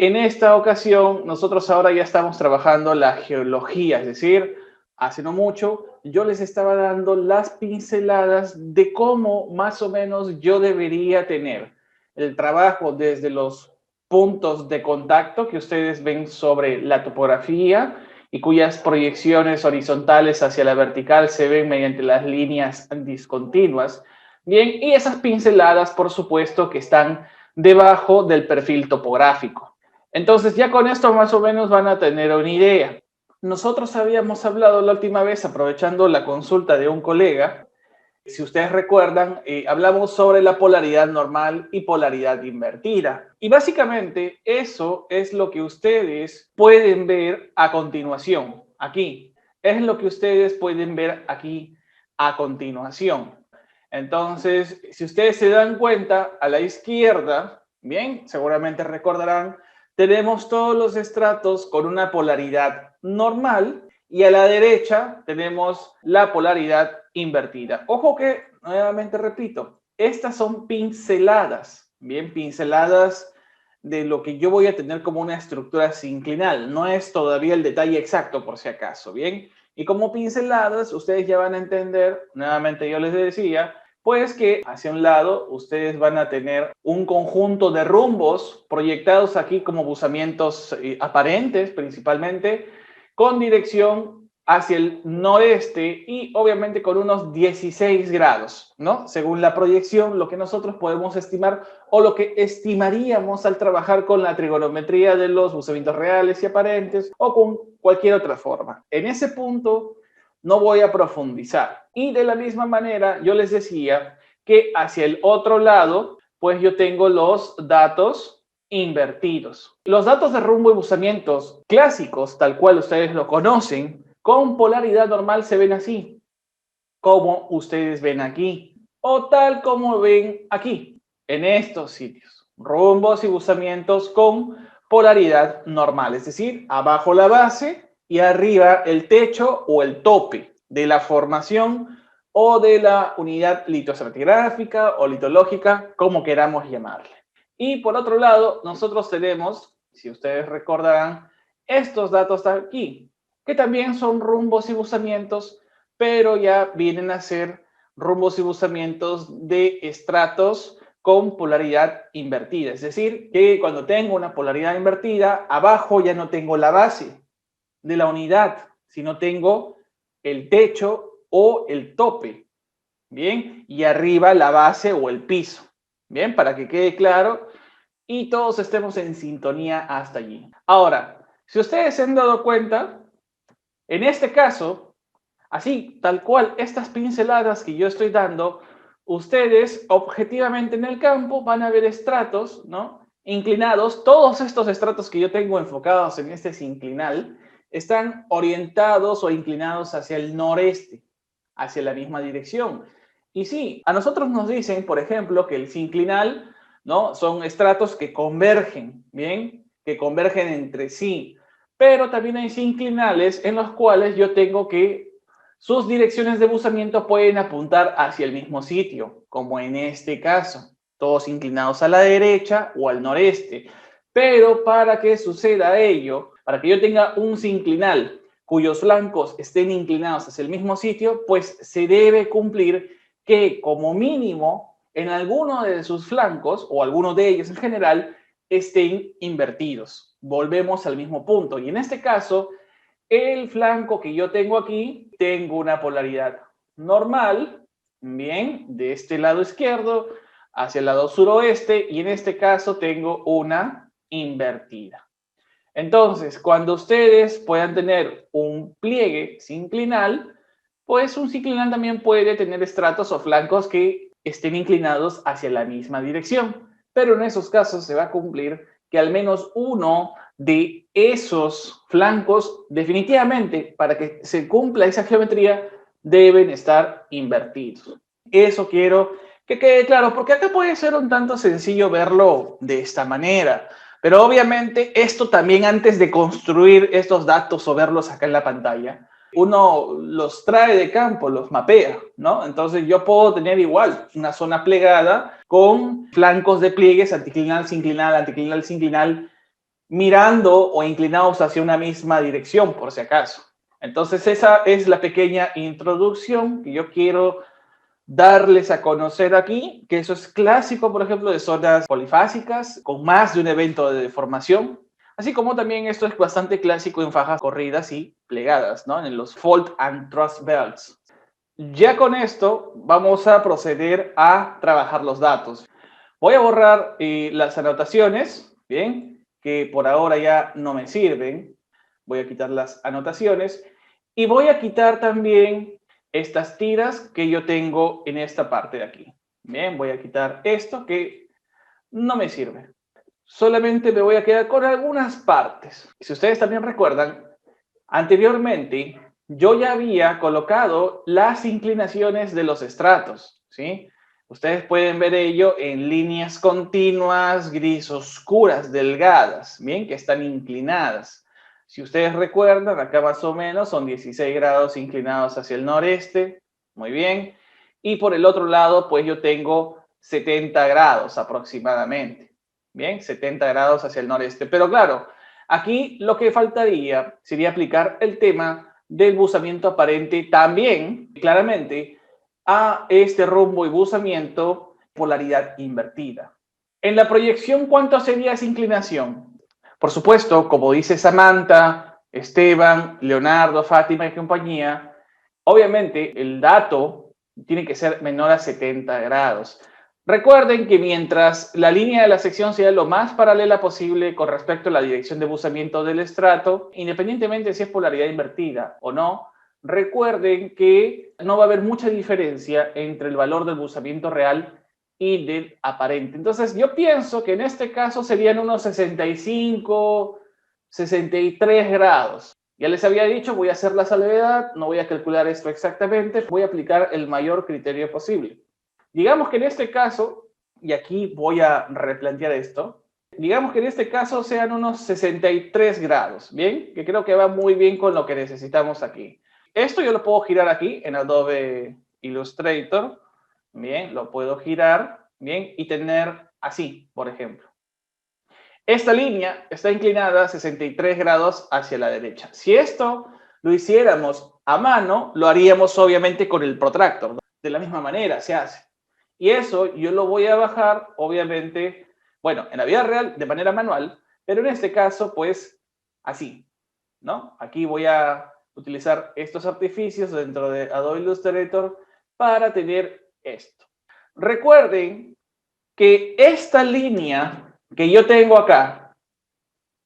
En esta ocasión, nosotros ahora ya estamos trabajando la geología, es decir, hace no mucho yo les estaba dando las pinceladas de cómo más o menos yo debería tener el trabajo desde los puntos de contacto que ustedes ven sobre la topografía y cuyas proyecciones horizontales hacia la vertical se ven mediante las líneas discontinuas. Bien, y esas pinceladas, por supuesto, que están debajo del perfil topográfico. Entonces, ya con esto más o menos van a tener una idea. Nosotros habíamos hablado la última vez, aprovechando la consulta de un colega, si ustedes recuerdan, hablamos sobre la polaridad normal y polaridad invertida. Y básicamente eso es lo que ustedes pueden ver a continuación, aquí. Es lo que ustedes pueden ver aquí a continuación. Entonces, si ustedes se dan cuenta, a la izquierda, bien, seguramente recordarán, tenemos todos los estratos con una polaridad normal y a la derecha tenemos la polaridad invertida. Ojo que, nuevamente repito, estas son pinceladas, bien, pinceladas de lo que yo voy a tener como una estructura sinclinal. No es todavía el detalle exacto, por si acaso, bien. Y como pinceladas, ustedes ya van a entender, nuevamente yo les decía, pues que hacia un lado ustedes van a tener un conjunto de rumbos proyectados aquí como buzamientos aparentes principalmente, con dirección hacia el noreste y obviamente con unos 16 grados, ¿no? Según la proyección, lo que nosotros podemos estimar o lo que estimaríamos al trabajar con la trigonometría de los buzamientos reales y aparentes o con cualquier otra forma. En ese punto no voy a profundizar. Y de la misma manera, yo les decía que hacia el otro lado, pues yo tengo los datos invertidos. Los datos de rumbo y buzamientos clásicos, tal cual ustedes lo conocen, con polaridad normal se ven así, como ustedes ven aquí, o tal como ven aquí, en estos sitios. Rumbos y buzamientos con polaridad normal, es decir, abajo la base y arriba el techo o el tope de la formación o de la unidad litoestratigráfica o litológica, como queramos llamarle. Y por otro lado, nosotros tenemos, si ustedes recordarán, estos datos aquí, que también son rumbos y buzamientos, pero ya vienen a ser rumbos y buzamientos de estratos con polaridad invertida. Es decir, que cuando tengo una polaridad invertida, abajo ya no tengo la base de la unidad, sino tengo el techo o el tope, ¿bien? Y arriba la base o el piso, ¿bien? Para que quede claro y todos estemos en sintonía hasta allí. Ahora, si ustedes se han dado cuenta, en este caso, así, tal cual, estas pinceladas que yo estoy dando, ustedes objetivamente en el campo van a ver estratos, ¿no? Inclinados. Todos estos estratos que yo tengo enfocados en este sinclinal están orientados o inclinados hacia el noreste, hacia la misma dirección. Y sí, a nosotros nos dicen, por ejemplo, que el sinclinal, ¿no? Son estratos que convergen, ¿bien? Que convergen entre sí. Pero también hay sinclinales en los cuales yo tengo que sus direcciones de buzamiento pueden apuntar hacia el mismo sitio, como en este caso, todos inclinados a la derecha o al noreste. Pero para que suceda ello, para que yo tenga un sinclinal cuyos flancos estén inclinados hacia el mismo sitio, pues se debe cumplir que como mínimo en alguno de sus flancos o alguno de ellos en general estén invertidos. Volvemos al mismo punto y en este caso el flanco que yo tengo aquí, tengo una polaridad normal, bien, de este lado izquierdo hacia el lado suroeste y en este caso tengo una invertida. Entonces, cuando ustedes puedan tener un pliegue sinclinal, pues un sinclinal también puede tener estratos o flancos que estén inclinados hacia la misma dirección, pero en esos casos se va a cumplir que al menos uno de esos flancos, definitivamente, para que se cumpla esa geometría, deben estar invertidos. Eso quiero que quede claro, porque acá puede ser un tanto sencillo verlo de esta manera. Pero obviamente esto también antes de construir estos datos o verlos acá en la pantalla, uno los trae de campo, los mapea, ¿no? Entonces yo puedo tener igual una zona plegada con flancos de pliegues, anticlinal, sinclinal, anticlinal, sinclinal, mirando o inclinados hacia una misma dirección, por si acaso. Entonces, esa es la pequeña introducción que yo quiero darles a conocer aquí, que eso es clásico, por ejemplo, de zonas polifásicas con más de un evento de deformación, así como también esto es bastante clásico en fajas corridas y plegadas, ¿no? En los fold and thrust belts. Ya con esto vamos a proceder a trabajar los datos. Voy a borrar las anotaciones, ¿bien? Que por ahora ya no me sirven. Voy a quitar las anotaciones y voy a quitar también estas tiras que yo tengo en esta parte de aquí. Bien, voy a quitar esto que no me sirve. Solamente me voy a quedar con algunas partes. Si ustedes también recuerdan, anteriormente yo ya había colocado las inclinaciones de los estratos, ¿sí? Ustedes pueden ver ello en líneas continuas, gris oscuras, delgadas, ¿bien? Que están inclinadas. Si ustedes recuerdan, acá más o menos son 16 grados inclinados hacia el noreste, muy bien. Y por el otro lado, pues yo tengo 70 grados aproximadamente, ¿bien? 70 grados hacia el noreste. Pero claro, aquí lo que faltaría sería aplicar el tema del buzamiento aparente también, claramente, a este rumbo y buzamiento polaridad invertida. En la proyección, ¿cuánto sería esa inclinación? Por supuesto, como dice Samantha, Esteban, Leonardo, Fátima y compañía, obviamente el dato tiene que ser menor a 70 grados. Recuerden que mientras la línea de la sección sea lo más paralela posible con respecto a la dirección de buzamiento del estrato, independientemente si es polaridad invertida o no, recuerden que no va a haber mucha diferencia entre el valor del buzamiento real y del aparente. Entonces, yo pienso que en este caso serían unos 65, 63 grados. Ya les había dicho, voy a hacer la salvedad, no voy a calcular esto exactamente, voy a aplicar el mayor criterio posible. Digamos que en este caso, y aquí voy a replantear esto, digamos que en este caso sean unos 63 grados, ¿bien? Que creo que va muy bien con lo que necesitamos aquí. Esto yo lo puedo girar aquí en Adobe Illustrator, ¿bien? Lo puedo girar, ¿bien? Y tener así, por ejemplo. Esta línea está inclinada a 63 grados hacia la derecha. Si esto lo hiciéramos a mano, lo haríamos obviamente con el protractor, ¿no? De la misma manera se hace. Y eso yo lo voy a bajar, obviamente, bueno, en la vida real de manera manual, pero en este caso, pues, así, ¿no? Aquí voy a utilizar estos artificios dentro de Adobe Illustrator para tener esto. Recuerden que esta línea que yo tengo acá,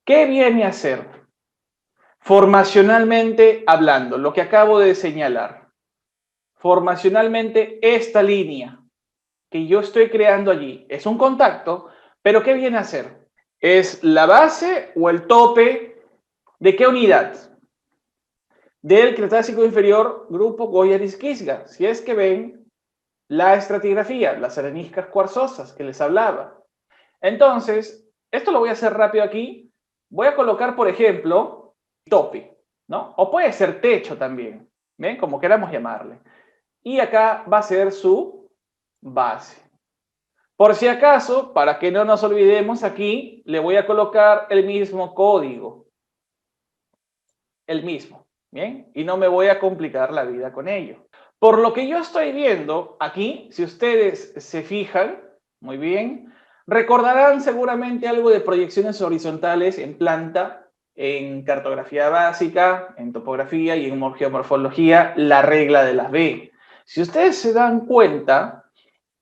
¿qué viene a ser? Formacionalmente hablando, lo que acabo de señalar. Formacionalmente, esta línea que yo estoy creando allí es un contacto, pero ¿qué viene a ser? ¿Es la base o el tope de qué unidad? Del Cretácico inferior, grupo Goya-Quisga. Si es que ven la estratigrafía, las areniscas cuarzosas que les hablaba. Entonces, esto lo voy a hacer rápido aquí. Voy a colocar, por ejemplo, tope, ¿no? O puede ser techo también, ¿ven? Como queramos llamarle. Y acá va a ser su base. Por si acaso, para que no nos olvidemos aquí, le voy a colocar el mismo código. El mismo, ¿bien? Y no me voy a complicar la vida con ello. Por lo que yo estoy viendo aquí, si ustedes se fijan, muy bien, recordarán seguramente algo de proyecciones horizontales en planta, en cartografía básica, en topografía y en geomorfología, la regla de las B. Si ustedes se dan cuenta,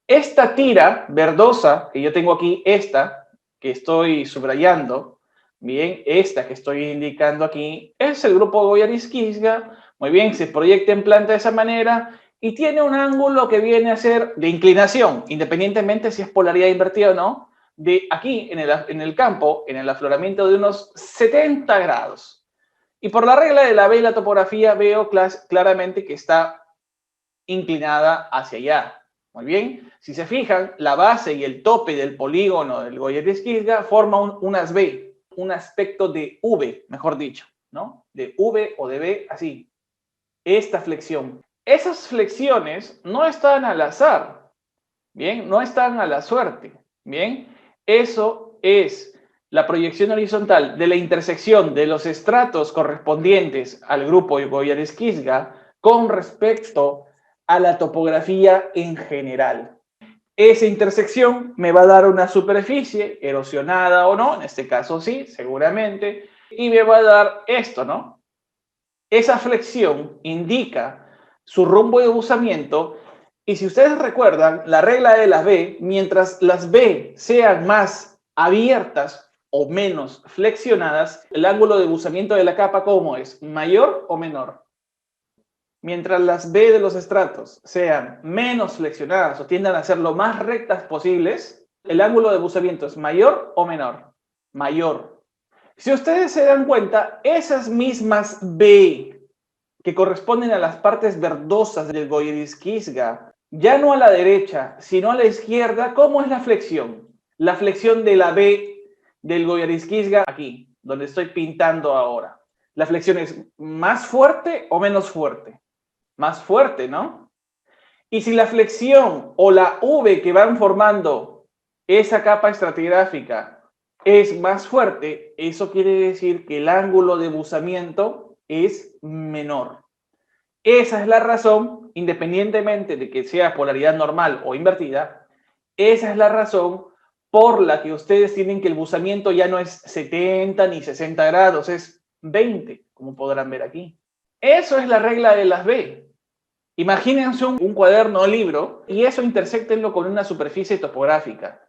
esta tira verdosa que yo tengo aquí, esta que estoy subrayando, bien, esta que estoy indicando aquí, es el grupo Goya-Quisga. Muy bien, se proyecta en planta de esa manera y tiene un ángulo que viene a ser de inclinación, independientemente si es polaridad invertida o no, de aquí en el campo, en el afloramiento de unos 70 grados. Y por la regla de la B y la topografía veo claramente que está inclinada hacia allá. Muy bien, si se fijan, la base y el tope del polígono del Goya-Quisga forman unas V, un aspecto de V, mejor dicho, ¿no? De V o de V, así. Esta flexión. Esas flexiones no están al azar, ¿bien? No están a la suerte, ¿bien? Eso es la proyección horizontal de la intersección de los estratos correspondientes al grupo Goyare-Skizga con respecto a la topografía en general. Esa intersección me va a dar una superficie erosionada o no, en este caso sí, seguramente, y me va a dar esto, ¿no? Esa flexión indica su rumbo de deslizamiento y si ustedes recuerdan la regla de las B, mientras las B sean más abiertas o menos flexionadas, el ángulo de deslizamiento de la capa, ¿cómo es? ¿Mayor o menor? Mientras las B de los estratos sean menos flexionadas o tiendan a ser lo más rectas posibles, el ángulo de deslizamiento es mayor o menor. Mayor. Si ustedes se dan cuenta, esas mismas B que corresponden a las partes verdosas del Goyare-Skizga, ya no a la derecha, sino a la izquierda, ¿cómo es la flexión? La flexión de la B del Goyare-Skizga aquí, donde estoy pintando ahora. ¿La flexión es más fuerte o menos fuerte? Más fuerte, ¿no? Y si la flexión o la V que van formando esa capa estratigráfica es más fuerte, eso quiere decir que el ángulo de deslizamiento es menor. Esa es la razón, independientemente de que sea polaridad normal o invertida, esa es la razón por la que ustedes tienen que el deslizamiento ya no es 70 ni 60 grados, es 20, como podrán ver aquí. Eso es la regla de las B. Imagínense un cuaderno o libro y eso intersectenlo con una superficie topográfica.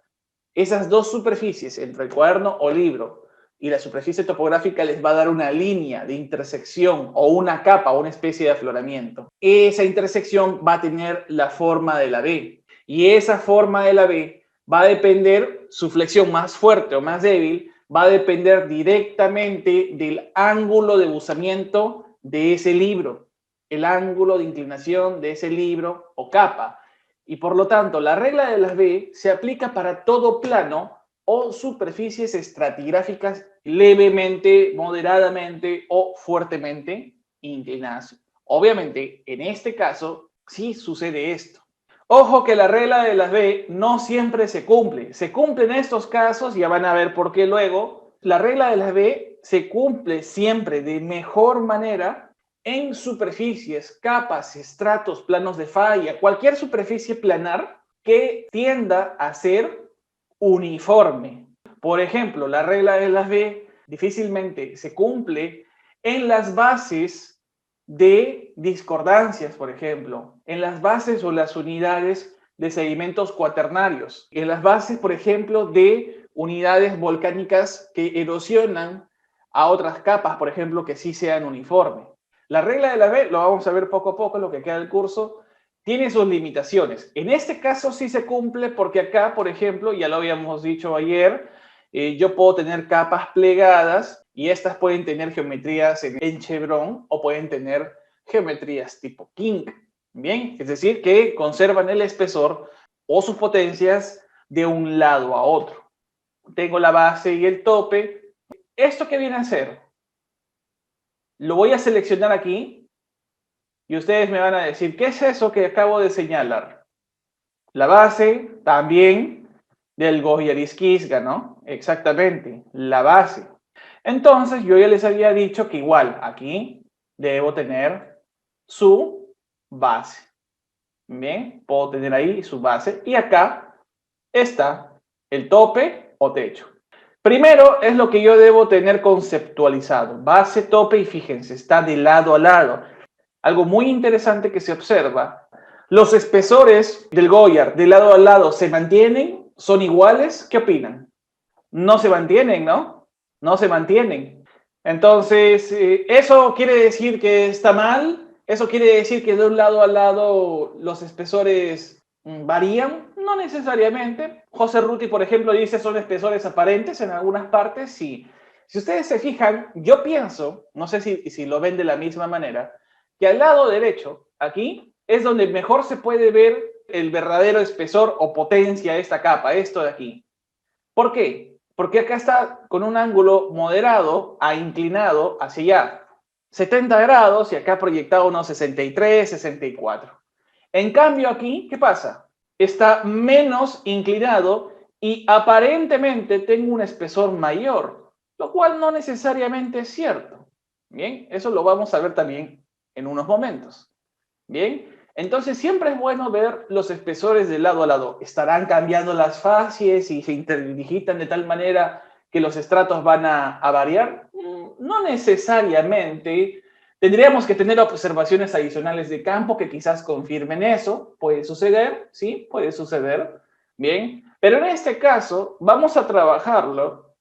Esas dos superficies entre el cuaderno o libro y la superficie topográfica les va a dar una línea de intersección o una capa o una especie de afloramiento. Esa intersección va a tener la forma de la B y esa forma de la B va a depender, su flexión más fuerte o más débil, va a depender directamente del ángulo de deslizamiento de ese libro, el ángulo de inclinación de ese libro o capa. Y por lo tanto, la regla de las B se aplica para todo plano o superficies estratigráficas levemente, moderadamente o fuertemente inclinadas. Obviamente, en este caso, sí sucede esto. Ojo que la regla de las B no siempre se cumple. Se cumple en estos casos, ya van a ver por qué luego. La regla de las B se cumple siempre de mejor manera en superficies, capas, estratos, planos de falla, cualquier superficie planar que tienda a ser uniforme. Por ejemplo, la regla de las B difícilmente se cumple en las bases de discordancias, por ejemplo, en las bases o las unidades de sedimentos cuaternarios, en las bases, por ejemplo, de unidades volcánicas que erosionan a otras capas, por ejemplo, que sí sean uniformes. La regla de la B, lo vamos a ver poco a poco, lo que queda del curso, tiene sus limitaciones. En este caso sí se cumple porque acá, por ejemplo, ya lo habíamos dicho ayer, yo puedo tener capas plegadas y estas pueden tener geometrías en chevron o pueden tener geometrías tipo kink. Bien, es decir, que conservan el espesor o sus potencias de un lado a otro. Tengo la base y el tope. ¿Esto qué viene a ser? Lo voy a seleccionar aquí y ustedes me van a decir, ¿qué es eso que acabo de señalar? La base también del Goyare-Skizga, ¿no? Exactamente, la base. Entonces, yo ya les había dicho que igual aquí debo tener su base. Bien, puedo tener ahí su base y acá está el tope o techo. Primero es lo que yo debo tener conceptualizado. Base, tope y fíjense, está de lado a lado. Algo muy interesante que se observa. Los espesores del Goyard de lado a lado se mantienen, son iguales. ¿Qué opinan? No se mantienen, ¿no? No se mantienen. Entonces, ¿eso quiere decir que está mal? ¿Eso quiere decir que de un lado a lado los espesores varían? No necesariamente. José Ruti, por ejemplo, dice son espesores aparentes en algunas partes, sí. Si ustedes se fijan, yo pienso, no sé si lo ven de la misma manera, que al lado derecho, aquí, es donde mejor se puede ver el verdadero espesor o potencia de esta capa, esto de aquí. ¿Por qué? Porque acá está con un ángulo moderado a inclinado hacia allá. 70 grados y acá proyectado unos 63, 64. En cambio aquí, ¿qué pasa? Está menos inclinado y aparentemente tengo un espesor mayor, lo cual no necesariamente es cierto. Bien, eso lo vamos a ver también en unos momentos. Bien, entonces siempre es bueno ver los espesores de lado a lado. ¿Estarán cambiando las facies y se interdigitan de tal manera que los estratos van a variar? No necesariamente. Tendríamos que tener observaciones adicionales de campo que quizás confirmen eso. Puede suceder, sí, puede suceder. Bien, pero en este caso vamos a trabajarlo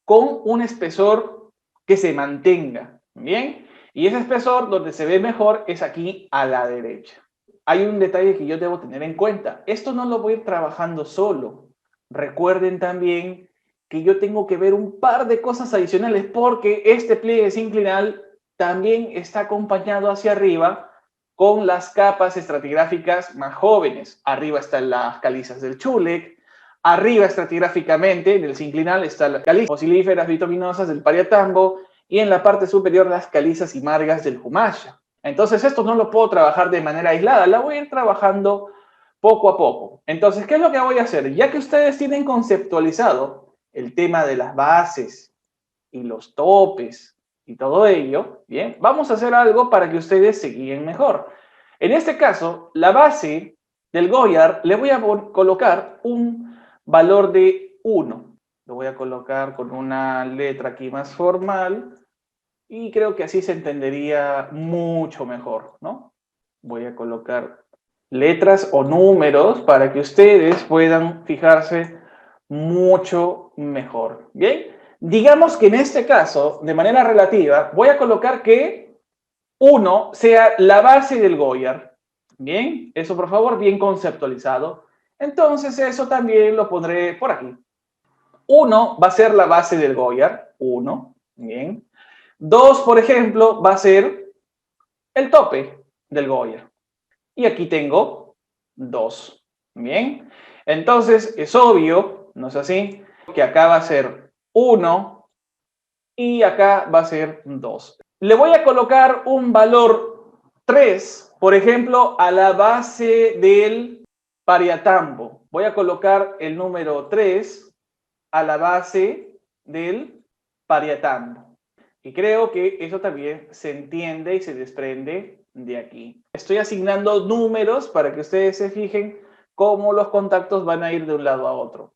con un espesor que se mantenga. Bien, y ese espesor donde se ve mejor es aquí a la derecha. Hay un detalle que yo debo tener en cuenta. Esto no lo voy a ir trabajando solo. Recuerden también que yo tengo que ver un par de cosas adicionales porque este pliegue sinclinal también está acompañado hacia arriba con las capas estratigráficas más jóvenes. Arriba están las calizas del Chulek, arriba estratigráficamente en el sinclinal están las calizas fosilíferas bituminosas del Pariatambo y en la parte superior las calizas y margas del Humasha. Entonces esto no lo puedo trabajar de manera aislada, la voy a ir trabajando poco a poco. Entonces, ¿qué es lo que voy a hacer? Ya que ustedes tienen conceptualizado el tema de las bases y los topes y todo ello, bien, vamos a hacer algo para que ustedes se guíen mejor. En este caso, la base del Goyard le voy a colocar un valor de 1. Lo voy a colocar con una letra aquí más formal y creo que así se entendería mucho mejor, ¿no? Voy a colocar letras o números para que ustedes puedan fijarse mucho mejor. Bien, digamos que en este caso, de manera relativa, voy a colocar que 1 sea la base del Goyard. Bien, eso por favor, bien conceptualizado. Entonces eso también lo pondré por aquí. 1 va a ser la base del Goyard, 1, bien. 2, por ejemplo, va a ser el tope del Goyard. Y aquí tengo 2. Bien. Entonces, es obvio, ¿no es así? Que acá va a ser 1 y acá va a ser 2. Le voy a colocar un valor 3, por ejemplo, a la base del Pariatambo. Voy a colocar el número 3 a la base del Pariatambo. Y creo que eso también se entiende y se desprende de aquí. Estoy asignando números para que ustedes se fijen cómo los contactos van a ir de un lado a otro.